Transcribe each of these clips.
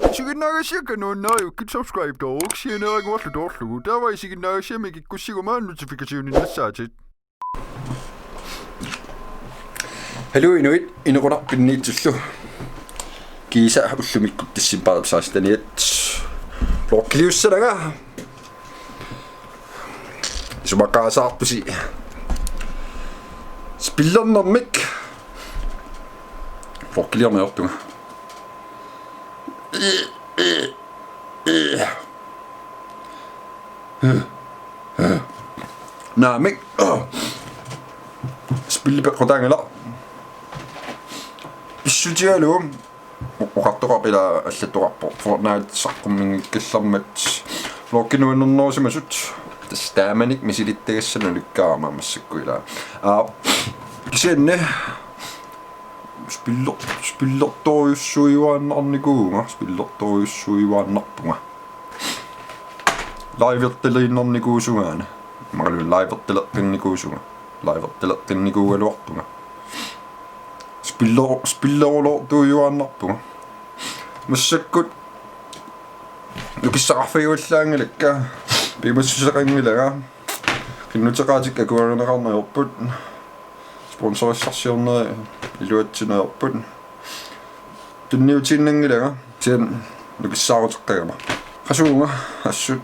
Siginnaagasiaka nuunnaajukki subscribe toruuk sianeeriguarlu toorlugu taavai siginnaagasiamik ikkussigumaan notifikasiunin nassaatit. Hallo inuit inuqunarpinniitsullu kiisa ullumikkut tissimpaaripsaastaniat lorkiliussalaga sumaqaasaartusi spillernermik lorkiliarniortunga naamik spillipeqqutangala pissutialuum uqartoqapila allatuqarpo Fortnite saqqummingikkallarmat lorkinuinnernersimasut tastaamanik misilittagassana lukkaarma massakkuila kisianne spillertoriussuivaannarnikuunga spillertoriussuivaannarpunga laiverteliinnernikuusugaana maqalu laiverteleqqinikuusuga laiverteleqqinikuugaluartunga spillerolortuujuaannarpunga massakkut nukissaqarfigullaangalakka piimassuseqangilaga qinnuteqaatikka kuaruneqarnerput sponsorissarsiorneri iluatsinerput tunniutiinnangilaga sian nukissaaruteqqagama qasuunga assut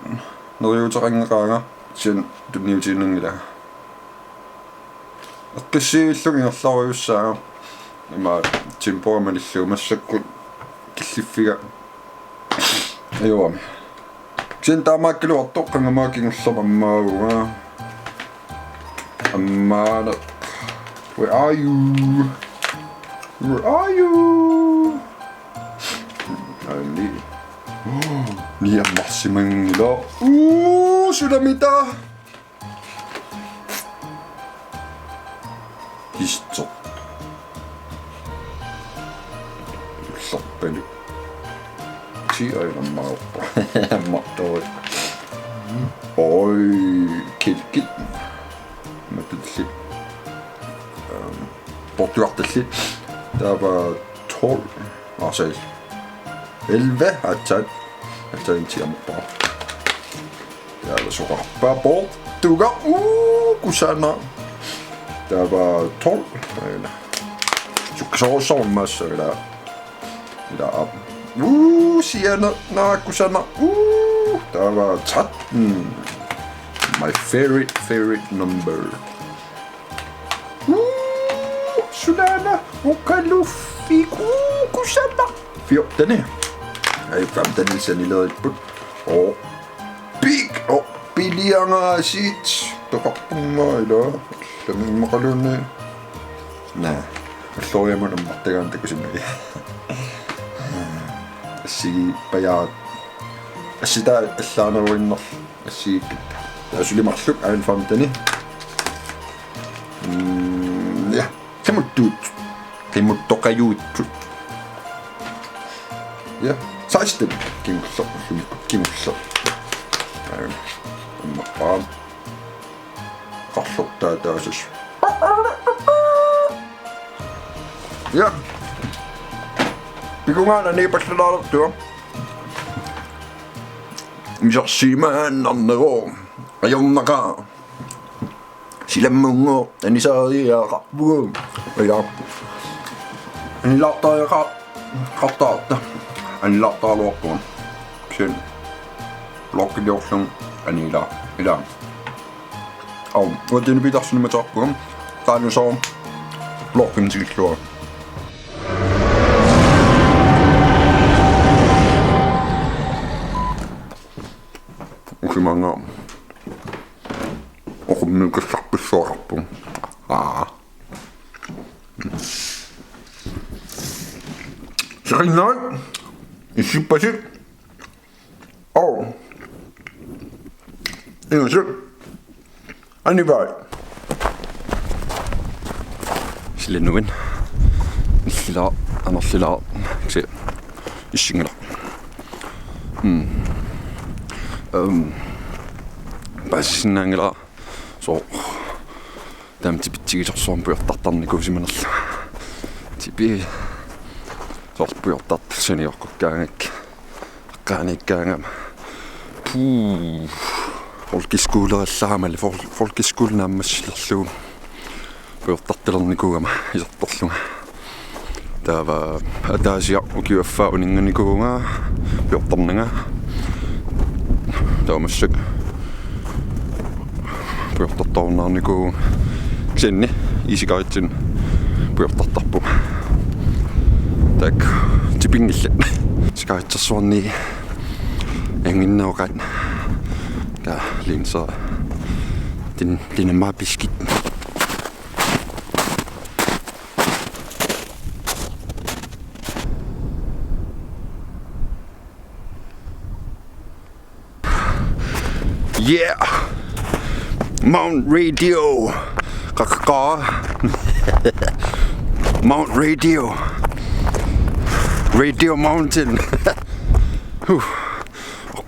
neriuteqangeqaanga sian tunniutiinnangilaga eqqissiigillungiorlarujussaaga ima timpoamalillu massakkut killiffiga ayoami sian taamaakkiluartoqqangamaakingullama ammaana where are you ni ammarsimangila sulamita histo sorpalu si ainammaarpa ammartorit oi kilkit matulli portuartalli taava 12 arsal 11 atsaintiamorpaa taava soqarpaa portuga kusana taava 12 aina sukkasorussormaassa ila ap siana naakusana taava 13 my favorite number sulana ukaluffi kusana 14 ai 15 sanilaiput big piliangaasit taqarpungaila lamimaqalunni alloriamuna martagaantakusinnagi assigi pajaat assita allaaneruinner assigikkitta taasulimarluk ain 15 ja qimuttoqajuuttut ja 16 kimullerlumikkut ammaqqaam qarlortaa taasas ja pikungaana niipallalaalertua misersiimaannarneroo ajornaqaa silammungo anisaariaqarpugu ila anilaartariaqartaarta anilaartaaluartuun sen lorkiliorlung anila ila uatinu pitarsunimataarpugam taanusoor lorkintigillua usimanga oqummiukassarpissuararpun serinnaat issippasit ingasut annivaat silennuin illilaa anerlilaa kse issingala passinnaangala so tamti pittigisorsuarpuyortartarnikuusimanerla tipi sorpuyortartarsaniorqukkaangak Qaanikkaangam. Folkiskuulerallaamalli folkiskuulnaammassillerluun. Puertartilernikugama isertorlunga. Taava ataasia ukiuaffaa uninganikuunga puertarnanga. Taamassak puertartornaarnikuun sinni isikaritsin puertartarpuma. Tak tipingillat sikaritsersuarni anginnaoqaat ka linsa din linamma biskit. Yeah, Mount Radio, Mount Radio, Radio Mountain.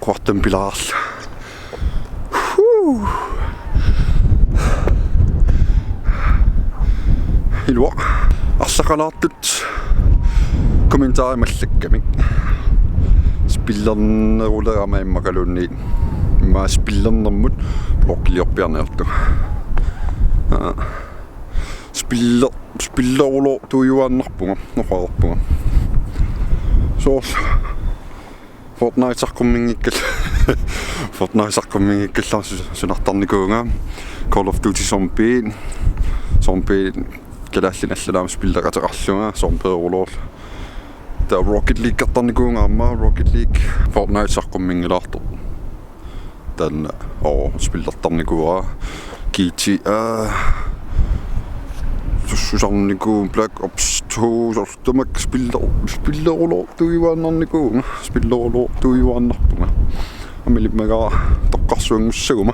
Kvarten pilaas. Ilua, assaqalaartut kommentaarimallakkami. Spillerneruleraama immakalunniit. Mä spillernermut blokkiliorpiarnertu. Spillerulo tuijuannarpunga, noqaarpunga. Soos Fortnite-sarqummingikkal Fortnite-sarqummingikkalla sunartarnikuunga Call of Duty Zombie kalaallinallalaam spilleraqateqarlunga Zombie-ruloor ta Rocket League-qartarnikuunga amma Rocket League Fortnite-sarqummingilaartor tan spillertarnikuura GTA susarniku Black Ops 2 sortumak spillerulor tuijuannarnikuunga spillerulor tuijuannarpunga amilipmagaa toqqarsuangussaguma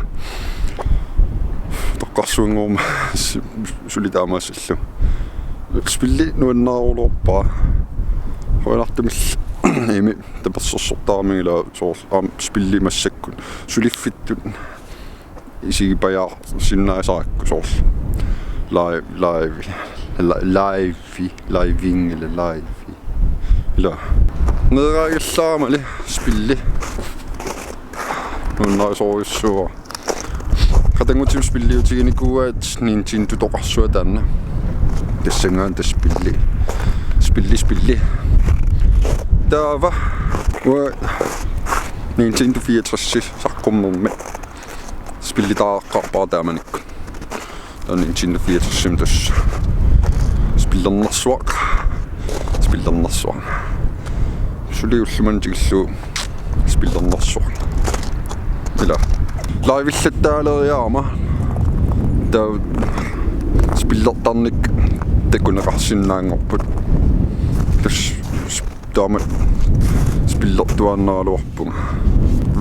toqqarsuanguuma sulitaamaasallu spilli nuannaarulorpaa hoinartumill imi tapersorsortaarmigila soor spillimassakkun sulifittun isigipajaa sinnaasaakku soor living eller live eller nedrækkellaamali spilli nunnarisoorissuua qatangutim spilliutiginikuat Nintendo toqarsua taanna tassangaan spilli taava Nintendo 64 sarqummermi spillitaaqqarpaa taamanikku Nintendo 64 tuss spillernersuaq suliullumantigillu spillernersuaq ila laivillattaaleeriaama ta spillertarnik takuneqarsinnaangorput tas taama spillertuannaaluarpunga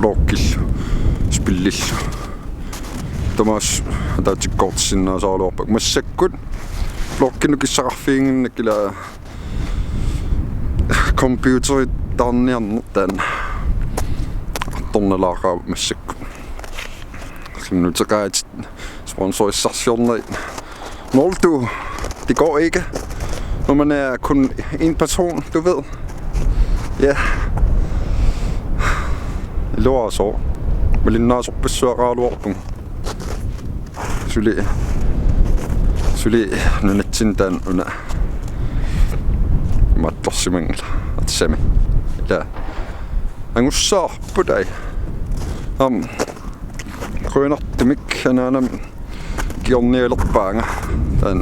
lokkillu spillillu Tomas taatsikkortsinnaasaaluarpak massakkut blokkinukissaqarfiinginnakila computerit taarniarnertaan artornalaaqaa massakkut sinnuteqaat sponsorissarsiornerit Noldu det går ikke når man er kun en person du ved ja loaso malinnasorpassuaqaaluarpunga Suli nunatsintaan una mattorsimangla atsami la angussaarputai qunartumik anaanam kiornialerpaanga tan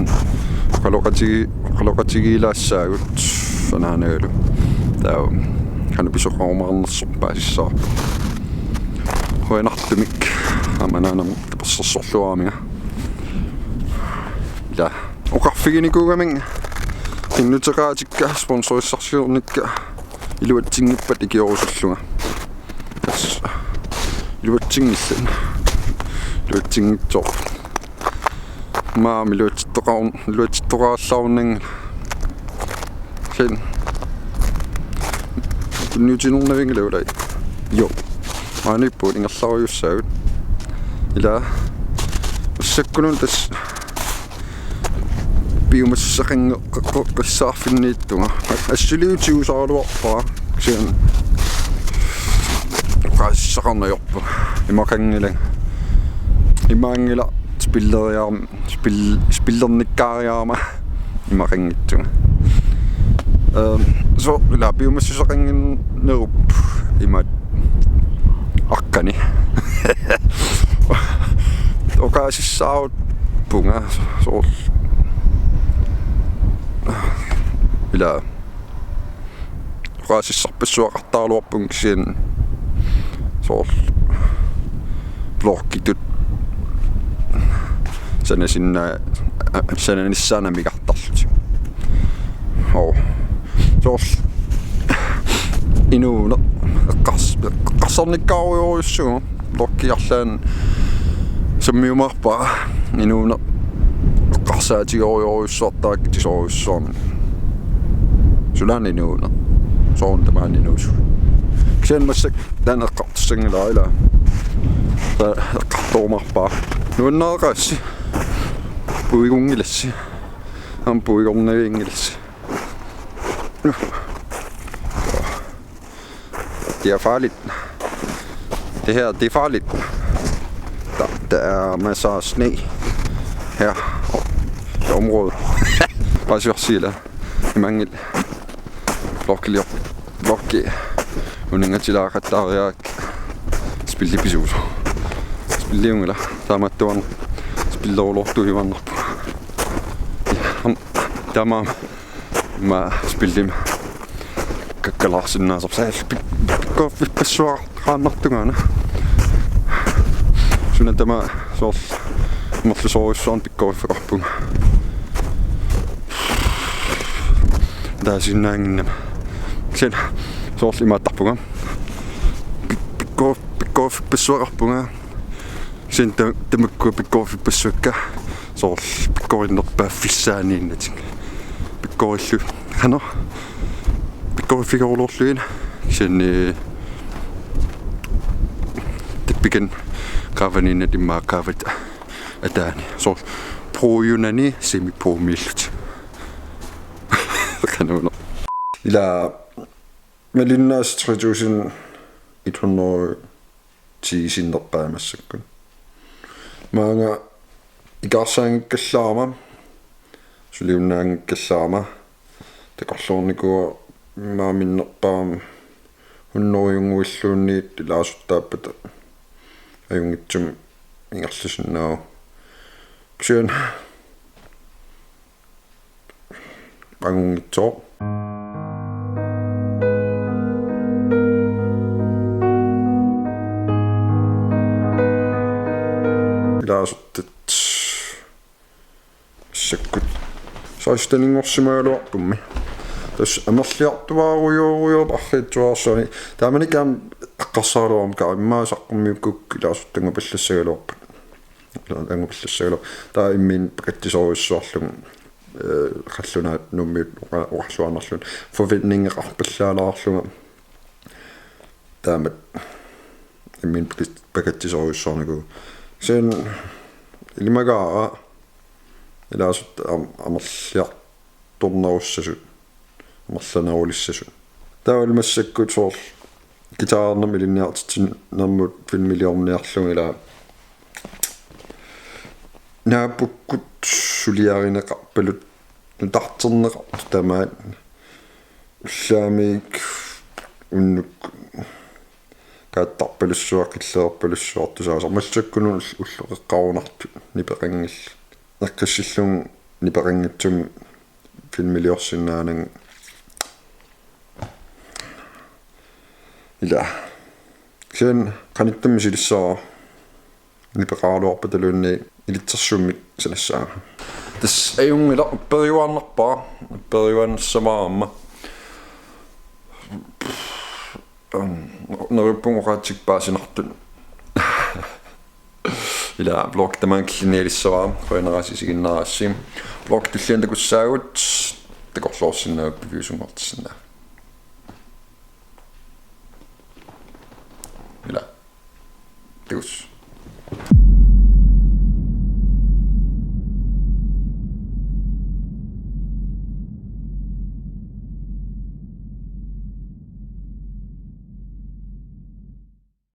qaloqatigiilaassaagut anaanalu taa kanupisoqarmarnersorpaasissaa qunartumik amanaanam tapersorsorluaamiga Ja, uqarfiginikuugaming innuteqaatikka sponsorissarsiornikka iluatsinngippat ikiorusallunga iluatsingillan iluatsingitsoor maami iluatittoqaallaarnang sen kunniutinernavingilaulai jo aanippuut ingerlarujussaagut ila ussakkunun tas biumassaqingeqqissaarfinniittunga assiliutiusaaluarpaa sian uqassaqarnajorpu imaqangilang imangila spillernikkaariarama imaqangittuga so la biumassusaqanginnerup imat akkani oqaasissaarut punga so ila oqaasissarpassuaqartaaluarpung kisian so blokkitut sananissanaamiqartarlut so inuuna qassarnikkaarujoruissugu blokkiarlaan sammiumarpaa inuuna qarsaatigorujoruissuartaakkitisoriussuarni sulan inuuna sooruntamaan inuusu kisian massak taneqqartussangilaar ila eqqartuumarpaa nuannaaqaassi puigungilassi puigornagiingilassi det er farligt. Det her, det er farligt. Der er masser af sne her i området. Bare så sige det. I mange blokke uninga til at der jeg spille episode. Spille unge der. Der er tuon spille over du i vandre på. Der mä spille kakkalarsinna sapsais pikko kannattugaana sunan tämä sos mallisuussuan pikko farpun dasinangna sen sos imatarpunga pikko pessuarpunga sen temekku pikko pessuakka sos pikko innerpa fissaaniinnatin pikko illu hano figurlorluin sen tippiken kavanina dimmaakaavat ataani so proyunani semipromillut kanuna ila melinnas 3110 sinnerpaamassakku maanga ikarsaangikkallaama suliunnaangikkallaama takorluornikua maaminnerpaam hunnorjunguilluunniit ilaasuttaappat ajungitsum ingerlusinnaa kisian pangungitsoor ilaasuttat sakkut saistaningorsimaaluarpummi tas amerliartuaarujorujo parriittuarsani taamanikam qassaaluarum kaimmaasaqqumiukkuk ilaasuttangu pallassagaluarpat langu pallassagalu taa immin pakattisoruissuarlung qallunaat nummiut oqarluarnerlun forventningeqarpallaalaarlunga taamat immin pakattisoruissuarniku sen ilimagaara ilaasut amerliartornerussasut marlanerulissasut taawalmassakkut soor gitaarnermi linniartitin nermut filmiliorniarlungila naapukkut suliarineqarpalut nutarterneqartu tamaat ullaamik unnuk kaattarpalussuaqilleerpalussuartusaasarmallakkunu ulluqeqqarunartu nipeqangill naqqissillung nipeqangitsum filmiliorsinnaanang ila sen qanittammi silissaa nipeqaaluarpataluunni ilitsersummik sanassaa tas ajungila upperiuarnerpaa upperiuannersamaamma neruppungoqaatsikpaasinartun ila blog taman klinelissavaa qoineraasisiginnaarassi blog tulliantakussaagut takorluorsinnaappiviusungortissanna ila takus